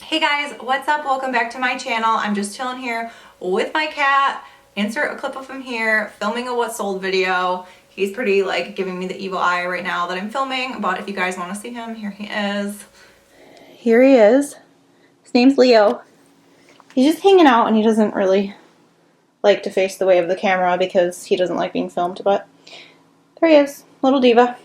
Hey guys, what's up? Welcome back to my channel. I'm just chilling here with my cat. Insert a clip of him here, filming a what sold video. He's pretty like giving me the evil eye right now that I'm filming, but if you guys want to see him, here he is. Here he is. His name's Leo. He's just hanging out and he doesn't really like to face the way of the camera because he doesn't like being filmed, but there he is, little diva.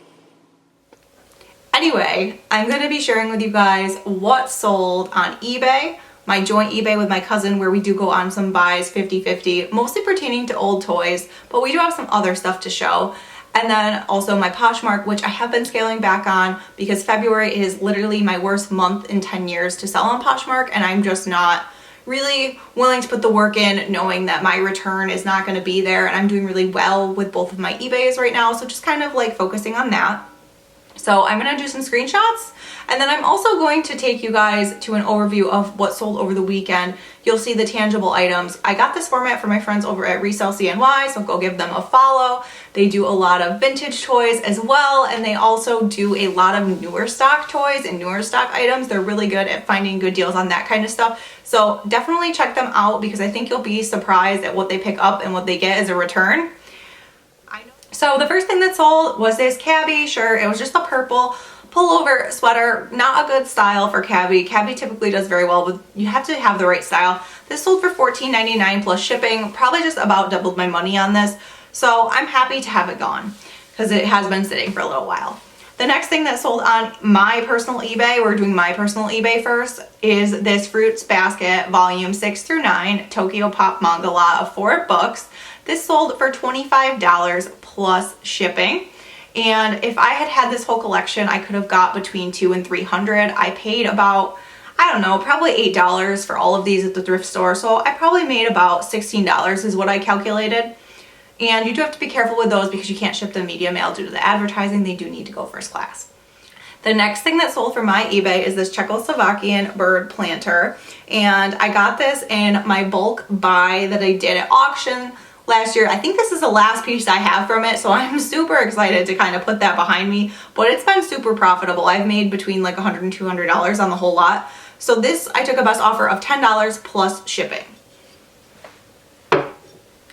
Anyway, I'm going to be sharing with you guys what sold on eBay, my joint eBay with my cousin where we do go on some buys 50-50, mostly pertaining to old toys, but we do have some other stuff to show. And then also my Poshmark, which I have been scaling back on because February is literally my worst month in 10 years to sell on Poshmark, and I'm just not really willing to put the work in knowing that my return is not going to be there, and I'm doing really well with both of my eBays right now, so just kind of like focusing on that. So I'm going to do some screenshots, and then I'm also going to take you guys to an overview of what sold over the weekend. You'll see the tangible items. I got this format for my friends over at Resell CNY, so go give them a follow. They do a lot of vintage toys as well, and they also do a lot of newer stock toys and newer stock items. They're really good at finding good deals on that kind of stuff. So definitely check them out because I think you'll be surprised at what they pick up and what they get as a return. So the first thing that sold was this cabbie shirt. It was just a purple pullover sweater. Not a good style for cabbie. Cabbie typically does very well, but you have to have the right style. This sold for $14.99 plus shipping. Probably just about doubled my money on this. So I'm happy to have it gone because it has been sitting for a little while. The next thing that sold on my personal eBay, we're doing my personal eBay first, is this Fruits Basket Volume 6 through 9 Tokyo Pop manga lot of 4 books. This sold for $25 plus shipping. And if I had had this whole collection, I could have got between $200 and $300. I paid about, I don't know, probably $8 for all of these at the thrift store. So I probably made about $16 is what I calculated. And you do have to be careful with those because you can't ship them media mail due to the advertising. They do need to go first class. The next thing that sold for my eBay is this Czechoslovakian bird planter. And I got this in my bulk buy that I did at auction last year. I think this is the last piece I have from it, so I'm super excited to kind of put that behind me. But it's been super profitable. I've made between like $100 and $200 on the whole lot. So this, I took a best offer of $10 plus shipping.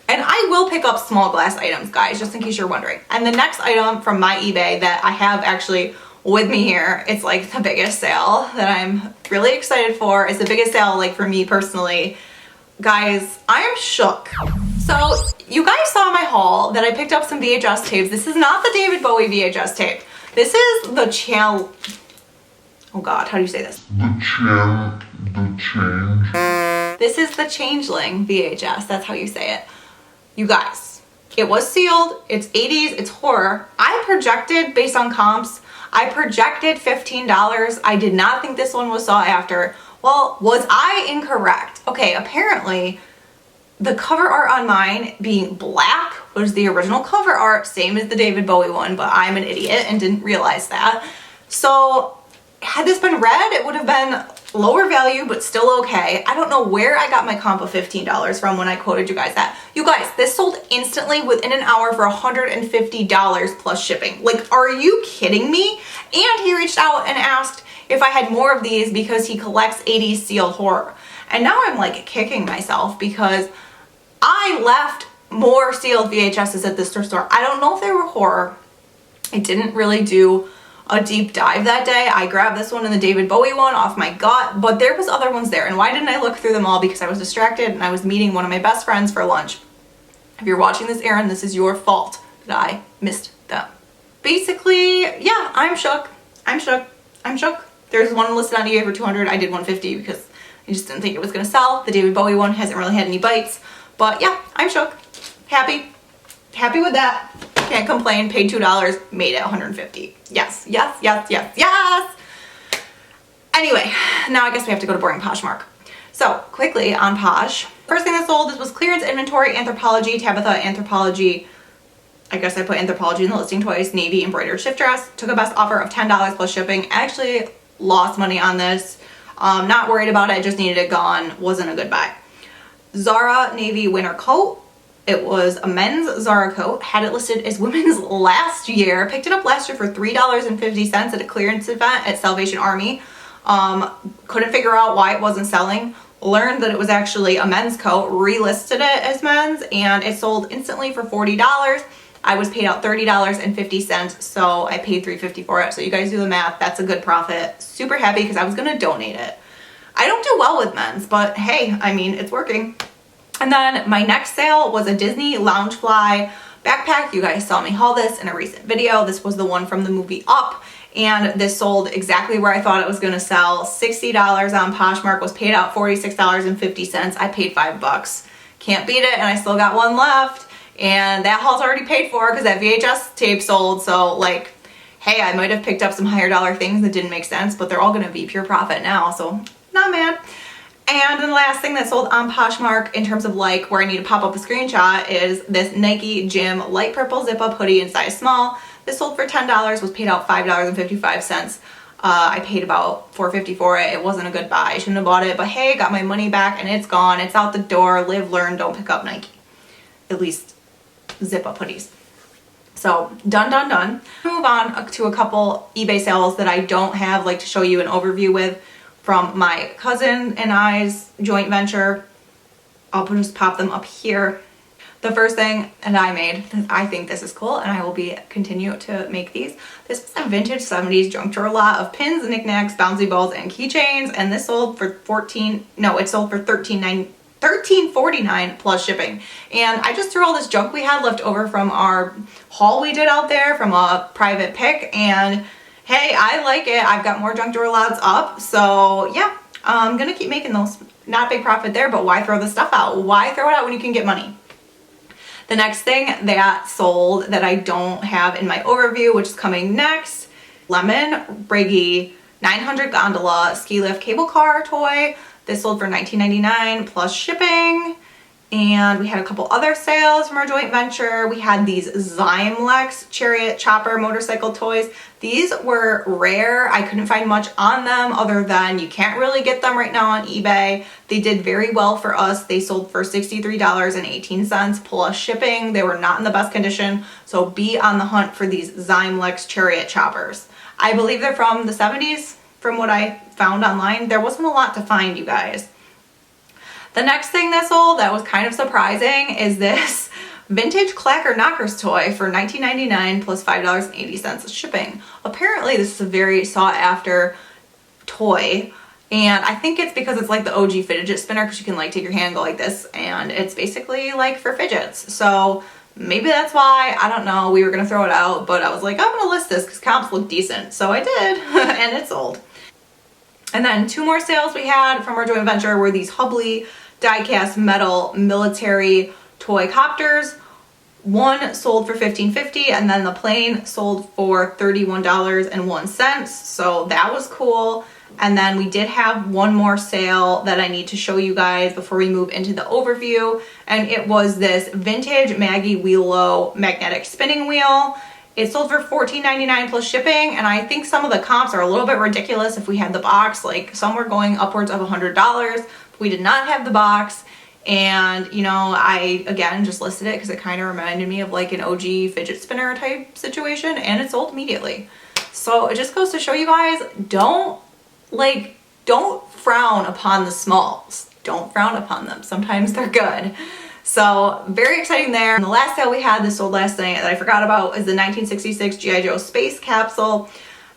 And I will pick up small glass items, guys, just in case you're wondering. And the next item from my eBay that I have actually with me here, it's like the biggest sale that I'm really excited for. It's the biggest sale like for me personally. Guys, I am shook. So you guys saw my haul that I picked up some VHS tapes. This is not the David Bowie VHS tape. This is the oh God, how do you say this? This is the Changeling VHS. That's how you say it. You guys, it was sealed. It's 80s. It's horror. I projected based on comps. I projected $15. I did not think this one was sought after. Well, was I incorrect? Okay, apparently the cover art on mine being black was the original cover art, same as the David Bowie one, but I'm an idiot and didn't realize that. So had this been red, it would have been lower value, but still okay. I don't know where I got my comp of $15 from when I quoted you guys that. You guys, this sold instantly within an hour for $150 plus shipping. Like, are you kidding me? And he reached out and asked if I had more of these because he collects 80s sealed horror. And now I'm like kicking myself because I left more sealed VHSs at this thrift store. I don't know if they were horror. I didn't really do a deep dive that day. I grabbed this one and the David Bowie one off my gut, but there was other ones there. And why didn't I look through them all? Because I was distracted and I was meeting one of my best friends for lunch. If you're watching this, Erin, this is your fault that I missed them. Basically, yeah, I'm shook. I'm shook. I'm shook. There's one listed on eBay for $200. I did $150 because I just didn't think it was gonna sell. The David Bowie one hasn't really had any bites, but yeah, I'm shook. Happy with that. Can't complain. Paid $2, made it $150. Yes, yes, yes, yes, yes. Anyway, now I guess we have to go to boring Poshmark. So quickly on Posh. First thing that sold, this was clearance inventory, Anthropology, Tabitha, Anthropology. I guess I put Anthropology in the listing twice. Navy embroidered shift dress. Took a best offer of $10 plus shipping. Actually lost money on this. Not worried about it. Just needed it gone. Wasn't a good buy. Zara navy winter coat. It was a men's Zara coat. Had it listed as women's last year. Picked it up last year for $3.50 at a clearance event at Salvation Army. Couldn't figure out why it wasn't selling. Learned that it was actually a men's coat, relisted it as men's, and it sold instantly for $40. I was paid out $30.50, so I paid $3.50 for it. So you guys do the math. That's a good profit. Super happy because I was gonna donate it. I don't do well with men's, but hey, I mean, it's working. And then my next sale was a Disney Loungefly backpack. You guys saw me haul this in a recent video. This was the one from the movie Up, and this sold exactly where I thought it was gonna sell. $60 on Poshmark, was paid out $46.50. I paid $5. Can't beat it, and I still got one left. And that haul's already paid for because that VHS tape sold. So like, hey, I might have picked up some higher dollar things that didn't make sense, but they're all gonna be pure profit now, so not mad. And then the last thing that sold on Poshmark in terms of like where I need to pop up a screenshot is this Nike Gym light purple zip up hoodie in size small. This sold for $10, was paid out $5.55. I paid about $4.50 for it. It wasn't a good buy. I shouldn't have bought it, but hey, got my money back and it's gone. It's out the door. Live, learn, don't pick up Nike. At least zip up hoodies. So done, done, done. Move on to a couple eBay sales that I don't have like to show you an overview with from my cousin and I's joint venture. I'll just pop them up here. The first thing that I made, I think this is cool and I will continue to make these. This was a vintage 70s junk drawer lot of pins, knickknacks, bouncy balls, and keychains, and this sold for $13.49 plus shipping. And I just threw all this junk we had left over from our haul we did out there from a private pick, and hey, I like it. I've got more junk drawer lots up, so yeah, I'm gonna keep making those. Not a big profit there, but why throw the stuff out? Why throw it out when you can get money? The next thing that sold that I don't have in my overview, which is coming next, Lemon Briggy 900 Gondola ski lift cable car toy. This sold for $19.99 plus shipping. And we had a couple other sales from our joint venture. We had these Zymlex Chariot Chopper motorcycle toys. These were rare. I couldn't find much on them other than you can't really get them right now on eBay. They did very well for us. They sold for $63.18 plus shipping. They were not in the best condition, so be on the hunt for these Zymlex Chariot Choppers. I believe they're from the 70s from what I found online. There wasn't a lot to find, you guys. The next thing that sold that was kind of surprising is this vintage Clacker Knockers toy for $19.99 plus $5.80 shipping. Apparently this is a very sought after toy, and I think it's because it's like the OG fidget spinner, because you can like take your hand and go like this, and it's basically like for fidgets. So maybe that's why, I don't know, we were gonna throw it out, but I was like, I'm gonna list this because comps look decent. So I did, and it sold. And then two more sales we had from our joint venture were these Hubley Diecast metal military toy Copters. One sold for $15.50, and then the plain sold for $31.01. So that was cool. And then we did have one more sale that I need to show you guys before we move into the overview. And it was this vintage Maggie Willow magnetic spinning wheel. It sold for $14.99 plus shipping, and I think some of the comps are a little bit ridiculous if we had the box. Like some were going upwards of $100. We did not have the box, and you know, I again just listed it because it kind of reminded me of like an OG fidget spinner type situation, and it sold immediately. So it just goes to show you guys, don't frown upon the smalls. Don't frown upon them. Sometimes they're good. So very exciting there. And the last sale we had, this sold last night that I forgot about, is the 1966 G.I. Joe Space Capsule.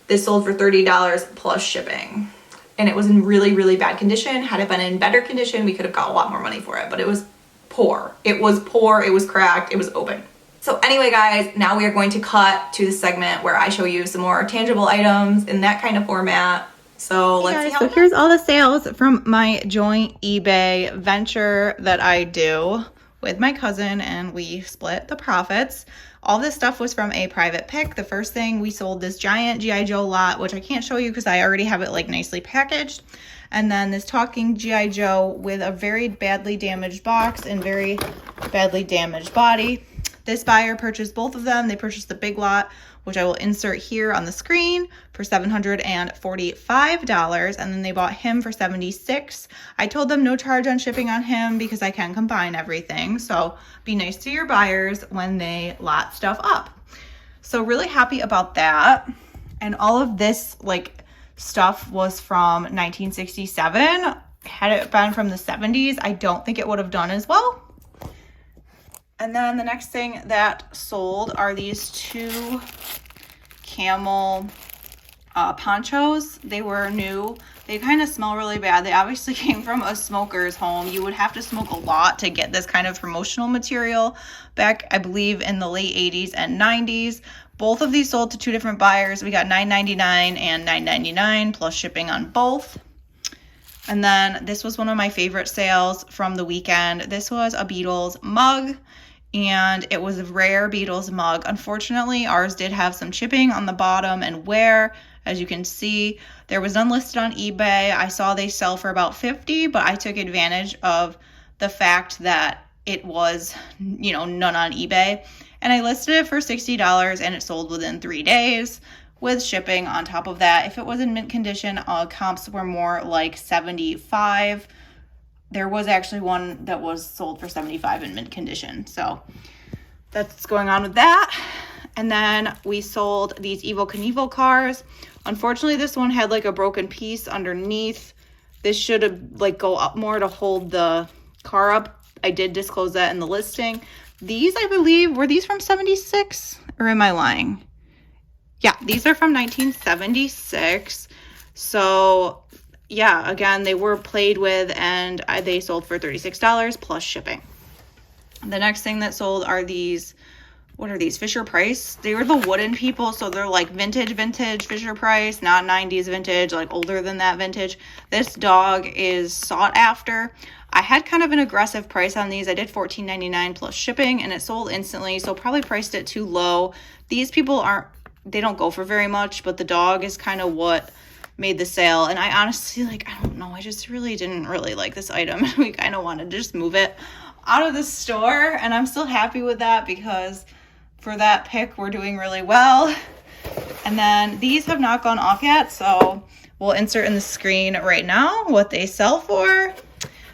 This sold for $30 plus shipping. And it was in really, really bad condition. Had it been in better condition, we could have got a lot more money for it, but it was poor. It was poor, it was cracked, it was open. So anyway, guys, now we are going to cut to the segment where I show you some more tangible items in that kind of format. So let's see how. So here's all the sales from my joint eBay venture that I do with my cousin, and we split the profits. All this stuff was from a private pick. The first thing we sold, this giant G.I. Joe lot, which I can't show you because I already have it like nicely packaged. And then this talking G.I. Joe with a very badly damaged box and very badly damaged body. This buyer purchased both of them. They purchased the big lot, which I will insert here on the screen, for $745, and then they bought him for $76. I told them no charge on shipping on him because I can combine everything. So be nice to your buyers when they lot stuff up. So really happy about that. And all of this like stuff was from 1967. Had it been from the 70s, I don't think it would have done as well. And then the next thing that sold are these two camel ponchos. They were new. They kind of smell really bad. They obviously came from a smoker's home. You would have to smoke a lot to get this kind of promotional material back, I believe, in the late 80s and 90s. Both of these sold to two different buyers. We got $9.99 and $9.99 plus shipping on both. And then this was one of my favorite sales from the weekend. This was a Beatles mug, and it was a rare Beatles mug. Unfortunately, ours did have some chipping on the bottom and wear. As you can see, there was none listed on eBay. I saw they sell for about $50, but I took advantage of the fact that it was, you know, none on eBay. And I listed it for $60 and it sold within 3 days with shipping on top of that. If it was in mint condition, comps were more like 75. There was actually one that was sold for 75 in mint condition. So that's what's going on with that. And then we sold these Evil Knievel cars. Unfortunately, this one had like a broken piece underneath. This should have like go up more to hold the car up. I did disclose that in the listing. These, I believe, were these from 76 or am I lying? Yeah, these are from 1976. So yeah, again, they were played with and they sold for $36 plus shipping. The next thing that sold are these, what are these, Fisher Price? They were the wooden people, so they're like vintage Fisher Price, not 90s vintage, like older than that vintage. This dog is sought after. I had kind of an aggressive price on these. I did $14.99 plus shipping and it sold instantly, so probably priced it too low. These people they don't go for very much, but the dog is kind of what made the sale. And I honestly, like, I don't know, I just really didn't really like this item. We kind of wanted to just move it out of the store, and I'm still happy with that because for that pick, we're doing really well. And then these have not gone off yet, so we'll insert in the screen right now what they sell for.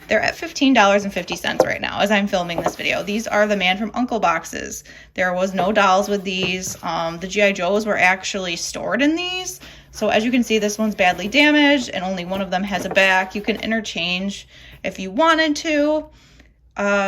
They're at $15.50 right now as I'm filming this video. These are the Man from U.N.C.L.E. boxes. There was no dolls with these. The G.I. Joes were actually stored in these. So as you can see, this one's badly damaged and only one of them has a back. You can interchange if you wanted to.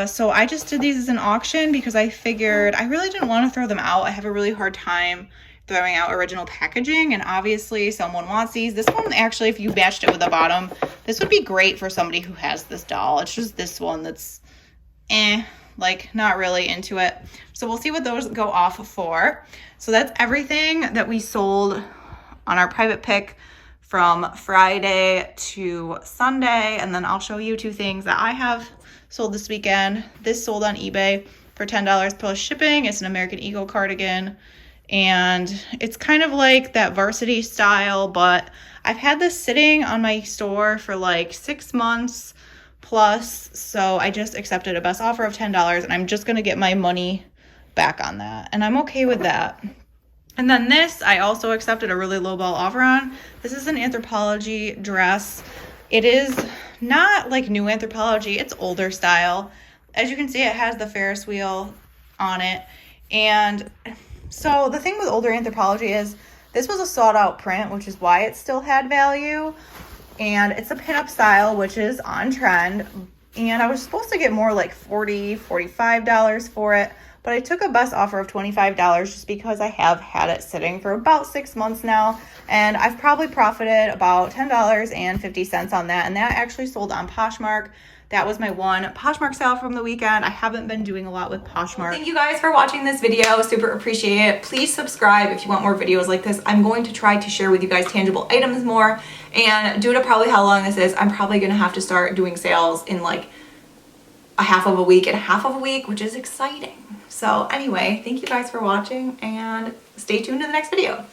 So I just did these as an auction because I figured I really didn't want to throw them out. I have a really hard time throwing out original packaging, and obviously someone wants these. This one, actually, if you matched it with the bottom, this would be great for somebody who has this doll. It's just this one that's like not really into it. So we'll see what those go off for. So that's everything that we sold on our private pick from Friday to Sunday. And then I'll show you two things that I have sold this weekend. This sold on eBay for $10 plus shipping. It's an American Eagle cardigan. And it's kind of like that varsity style, but I've had this sitting on my store for like 6 months plus. So I just accepted a best offer of $10 and I'm just going to get my money back on that. And I'm okay with that. And then this, I also accepted a really low ball offer on. This is an Anthropology dress. It is not like new Anthropology, it's older style. As you can see, it has the Ferris wheel on it. And so the thing with older Anthropology is this was a sought out print, which is why it still had value. And it's a pinup style, which is on trend. And I was supposed to get more like $40, $45 for it. But I took a best offer of $25 just because I have had it sitting for about 6 months now. And I've probably profited about $10.50 on that. And that actually sold on Poshmark. That was my one Poshmark sale from the weekend. I haven't been doing a lot with Poshmark. Thank you guys for watching this video. Super appreciate it. Please subscribe if you want more videos like this. I'm going to try to share with you guys tangible items more. And due to probably how long this is, I'm probably going to have to start doing sales in like a half of a week and a half of a week, which is exciting. So anyway, thank you guys for watching and stay tuned to the next video.